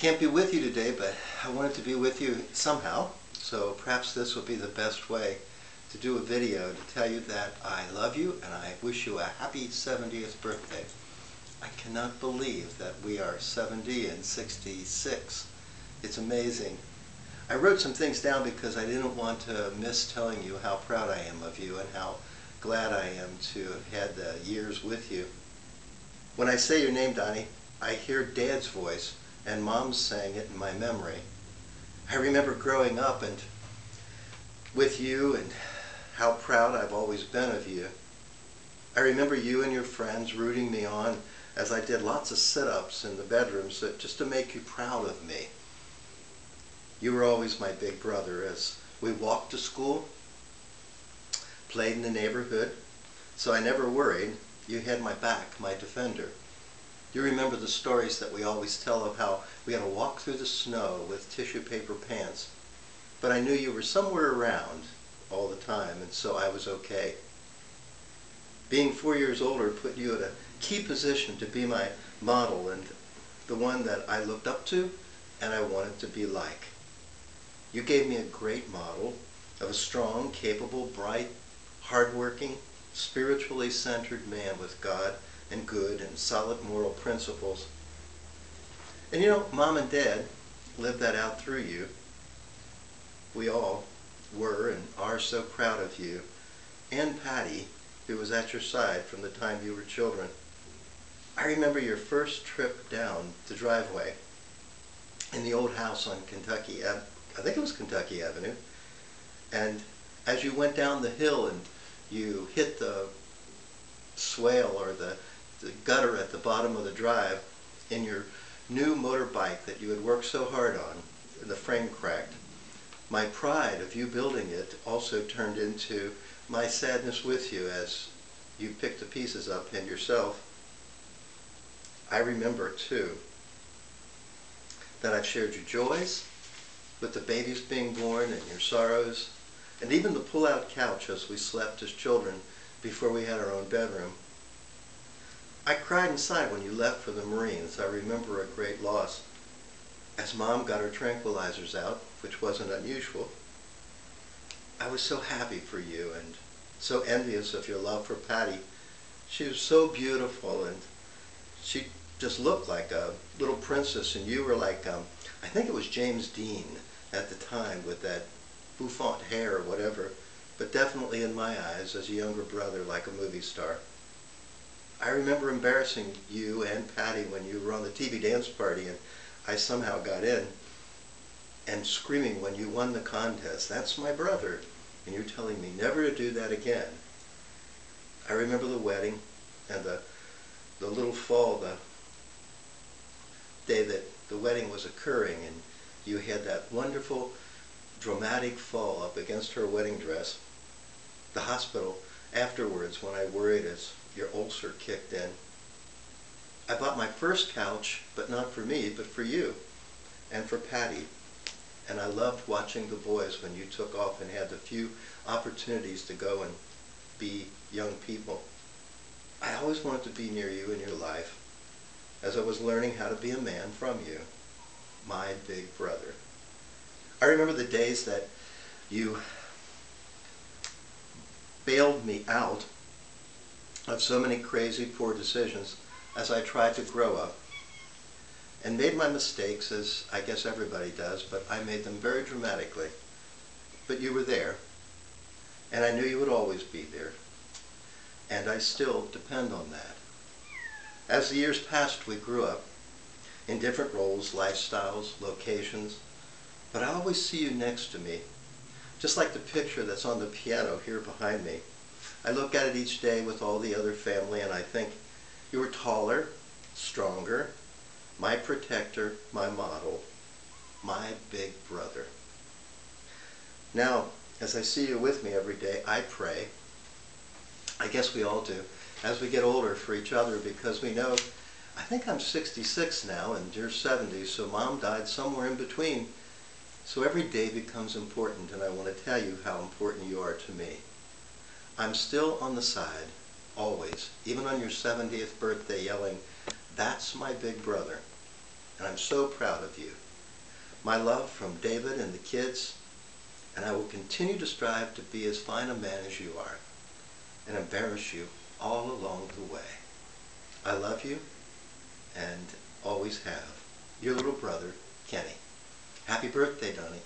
Can't be with you today, but I wanted to be with you somehow, so perhaps this will be the best way to do a video to tell you that I love you and I wish you a happy 70th birthday. I cannot believe that we are 70 and 66. It's amazing. I wrote some things down because I didn't want to miss telling you how proud I am of you and how glad I am to have had the years with you. When I say your name, Donnie, I hear Dad's voice and Mom's saying it in my memory. I remember growing up and with you and how proud I've always been of you. I remember you and your friends rooting me on as I did lots of sit-ups in the bedrooms just to make you proud of me. You were always my big brother as we walked to school, played in the neighborhood, so I never worried. You had my back, my defender. You remember the stories that we always tell of how we had to walk through the snow with tissue paper pants. But I knew you were somewhere around all the time, and so I was okay. Being 4 years older put you at a key position to be my model and the one that I looked up to and I wanted to be like. You gave me a great model of a strong, capable, bright, hardworking, spiritually centered man with God and good and solid moral principles. And you know, Mom and Dad lived that out through you. We all were and are so proud of you, and Patty, who was at your side from the time you were children. I remember your first trip down the driveway in the old house on Kentucky, I think it was Kentucky Avenue, and as you went down the hill and you hit the swale or the gutter at the bottom of the drive in your new motorbike that you had worked so hard on, and the frame cracked. My pride of you building it also turned into my sadness with you as you picked the pieces up and yourself. I remember too that I've shared your joys with the babies being born and your sorrows, and even the pull-out couch as we slept as children before we had our own bedroom. I cried inside when you left for the Marines. I remember a great loss. As Mom got her tranquilizers out, which wasn't unusual, I was so happy for you and so envious of your love for Patty. She was so beautiful and she just looked like a little princess, and you were like, I think it was James Dean at the time with that bouffant hair or whatever, but definitely in my eyes as a younger brother like a movie star. I remember embarrassing you and Patty when you were on the TV dance party and I somehow got in, and screaming when you won the contest, "That's my brother," and you're telling me never to do that again. I remember the wedding and the little fall, the day that the wedding was occurring, and you had that wonderful dramatic fall up against her wedding dress. The hospital afterwards when I worried as your ulcer kicked in. I bought my first couch, but not for me, but for you and for Patty. And I loved watching the boys when you took off and had the few opportunities to go and be young people. I always wanted to be near you in your life as I was learning how to be a man from you, my big brother. I remember the days that you bailed me out of so many crazy, poor decisions as I tried to grow up and made my mistakes, as I guess everybody does, but I made them very dramatically. But you were there, and I knew you would always be there, and I still depend on that. As the years passed, we grew up in different roles, lifestyles, locations, but I always see you next to me, just like the picture that's on the piano here behind me. I look at it each day with all the other family and I think you were taller, stronger, my protector, my model, my big brother. Now, as I see you with me every day, I pray, I guess we all do, as we get older for each other, because we know, I think I'm 66 now and you're 70, so Mom died somewhere in between. So every day becomes important, and I want to tell you how important you are to me. I'm still on the side, always, even on your 70th birthday, yelling, "That's my big brother." And I'm so proud of you. My love from David and the kids, and I will continue to strive to be as fine a man as you are and embarrass you all along the way. I love you and always have. Your little brother, Kenny. Happy birthday, Donny.